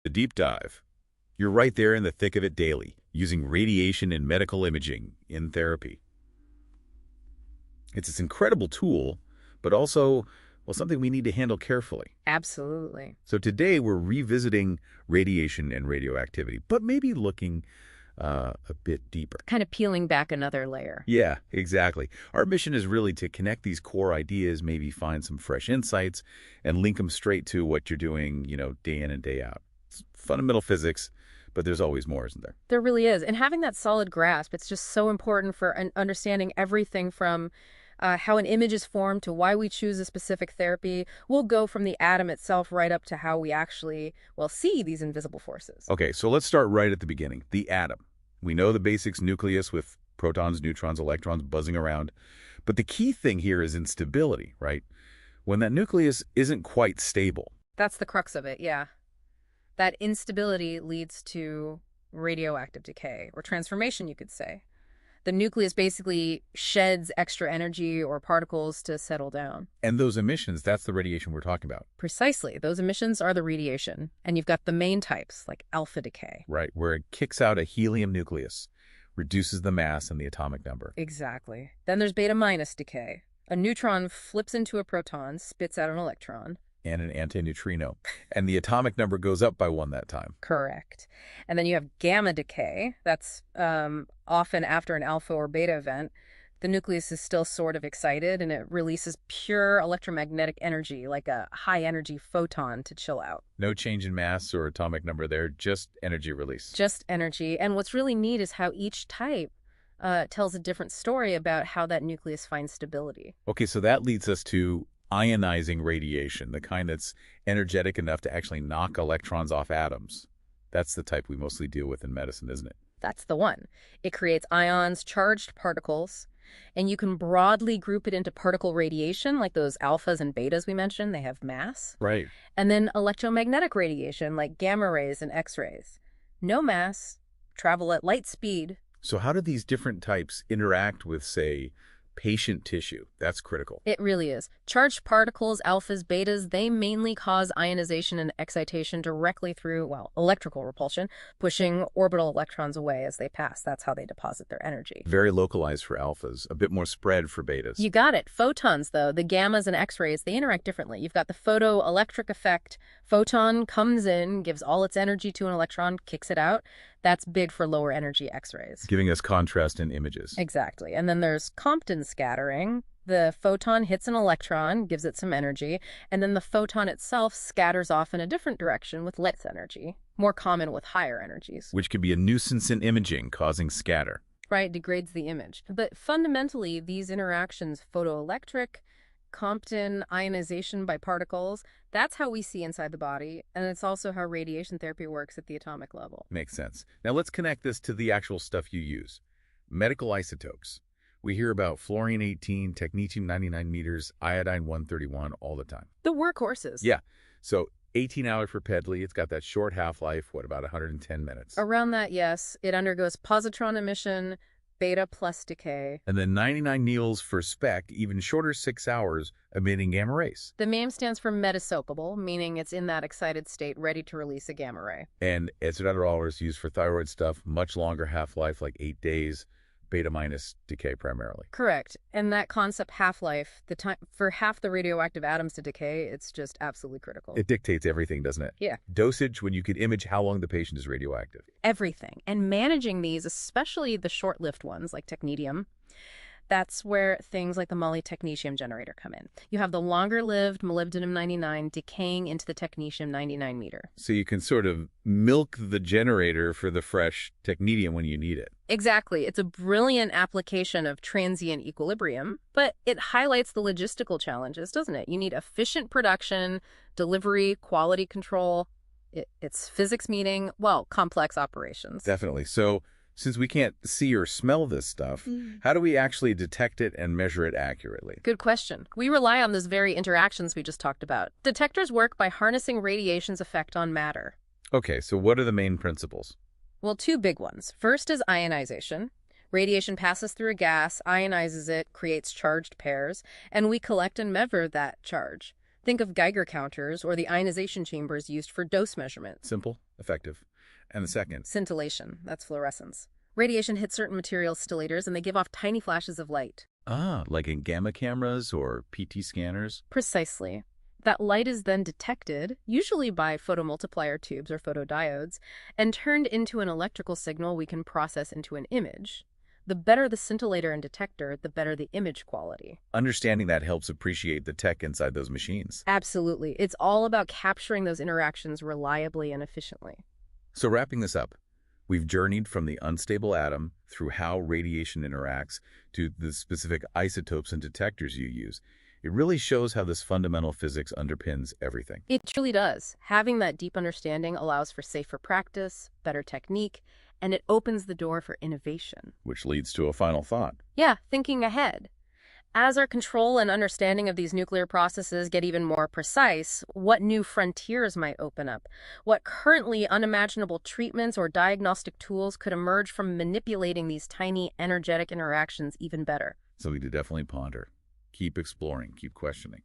The deep dive. You're right there in the thick of it daily, using radiation and medical imaging in therapy. It's this incredible tool, but also, well, something we need to handle carefully. Absolutely. So today we're revisiting radiation and radioactivity, but maybe looking a bit deeper. Kind of peeling back another layer. Yeah, exactly. Our mission is really to connect these core ideas, maybe find some fresh insights, and link them straight to what you're doing, day in and day out. It's fundamental physics, but there's always more, isn't there? There really is. And having that solid grasp, it's just so important for understanding everything from how an image is formed to why we choose a specific therapy. We'll go from the atom itself right up to how we actually, well, see these invisible forces. Okay, so let's start right at the beginning. The atom. We know the basics: nucleus with protons, neutrons, electrons buzzing around. But the key thing here is instability, right? When that nucleus isn't quite stable. That's the crux of it, yeah. That instability leads to radioactive decay, or transformation, you could say. The nucleus basically sheds extra energy or particles to settle down. And those emissions, that's the radiation we're talking about. Precisely. Those emissions are the radiation. And you've got the main types, like alpha decay. Right, where it kicks out a helium nucleus, reduces the mass and the atomic number. Exactly. Then there's beta minus decay. A neutron flips into a proton, spits out an electron. And an antineutrino. And the atomic number goes up by 1 that time. Correct. And then you have gamma decay. That's often after an alpha or beta event. The nucleus is still sort of excited, and it releases pure electromagnetic energy, like a high-energy photon, to chill out. No change in mass or atomic number there, just energy release. Just energy. And what's really neat is how each type tells a different story about how that nucleus finds stability. Okay, so that leads us to ionizing radiation, the kind that's energetic enough to actually knock electrons off atoms. That's the type we mostly deal with in medicine, isn't it? That's the one. It creates ions, charged particles, and you can broadly group it into particle radiation, like those alphas and betas we mentioned. They have mass. Right. And then electromagnetic radiation, like gamma rays and X-rays. No mass, travel at light speed. So how do these different types interact with, say, patient tissue? That's critical. It really is. Charged particles, alphas, betas, they mainly cause ionization and excitation directly through, well, electrical repulsion, pushing orbital electrons away as they pass. That's how they deposit their energy. Very localized for alphas, a bit more spread for betas. You got it. Photons, though, the gammas and X-rays, they interact differently. You've got the photoelectric effect. Photon comes in, gives all its energy to an electron, kicks it out. That's big for lower energy X-rays. Giving us contrast in images. Exactly. And then there's Compton scattering. The photon hits an electron, gives it some energy, and then the photon itself scatters off in a different direction with less energy, more common with higher energies. Which could be a nuisance in imaging, causing scatter. Right, degrades the image. But fundamentally, these interactions, photoelectric, Compton, ionization by particles, that's how we see inside the body, and it's also how radiation therapy works at the atomic level. Makes sense. Now let's connect this to the actual stuff you use. Medical isotopes. We hear about fluorine-18, technetium-99 meters, iodine-131 all the time. The workhorses. Yeah. So 18 hours for Pedley. It's got that short half-life, about 110 minutes? Around that, yes. It undergoes positron emission, beta plus decay. And then 99 Niels for SPECT, even shorter, 6 hours, emitting gamma rays. The MAME stands for metasocable, meaning it's in that excited state, ready to release a gamma ray. And etranodol is used for thyroid stuff, much longer half-life, like 8 days. Beta minus decay primarily. Correct. And that concept half-life, the time for half the radioactive atoms to decay, it's just absolutely critical. It dictates everything, doesn't it? Yeah. Dosage, when you could image how long the patient is radioactive. Everything. And managing these, especially the short-lived ones like technetium, that's where things like the technetium generator come in. You have the longer-lived molybdenum-99 decaying into the technetium-99 meter. So you can sort of milk the generator for the fresh technetium when you need it. Exactly. It's a brilliant application of transient equilibrium, but it highlights the logistical challenges, doesn't it? You need efficient production, delivery, quality control. It's physics meeting, well, complex operations. Definitely. So since we can't see or smell this stuff, how do we actually detect it and measure it accurately? Good question. We rely on those very interactions we just talked about. Detectors work by harnessing radiation's effect on matter. Okay, so what are the main principles? Well, two big ones. First is ionization. Radiation passes through a gas, ionizes it, creates charged pairs, and we collect and measure that charge. Think of Geiger counters or the ionization chambers used for dose measurement. Simple, effective. And the second, Scintillation, that's fluorescence. Radiation hits certain materials stillators and they give off tiny flashes of light. like in gamma cameras or PT scanners? Precisely. That light is then detected, usually by photomultiplier tubes or photodiodes, and turned into an electrical signal we can process into an image. The better the scintillator and detector, the better the image quality. Understanding that helps appreciate the tech inside those machines. Absolutely. It's all about capturing those interactions reliably and efficiently. So wrapping this up, we've journeyed from the unstable atom through how radiation interacts to the specific isotopes and detectors you use. It really shows how this fundamental physics underpins everything. It truly does. Having that deep understanding allows for safer practice, better technique, and it opens the door for innovation. Which leads to a final thought. Yeah, thinking ahead. As our control and understanding of these nuclear processes get even more precise, what new frontiers might open up? What currently unimaginable treatments or diagnostic tools could emerge from manipulating these tiny energetic interactions even better? Something to definitely ponder. Keep exploring, keep questioning.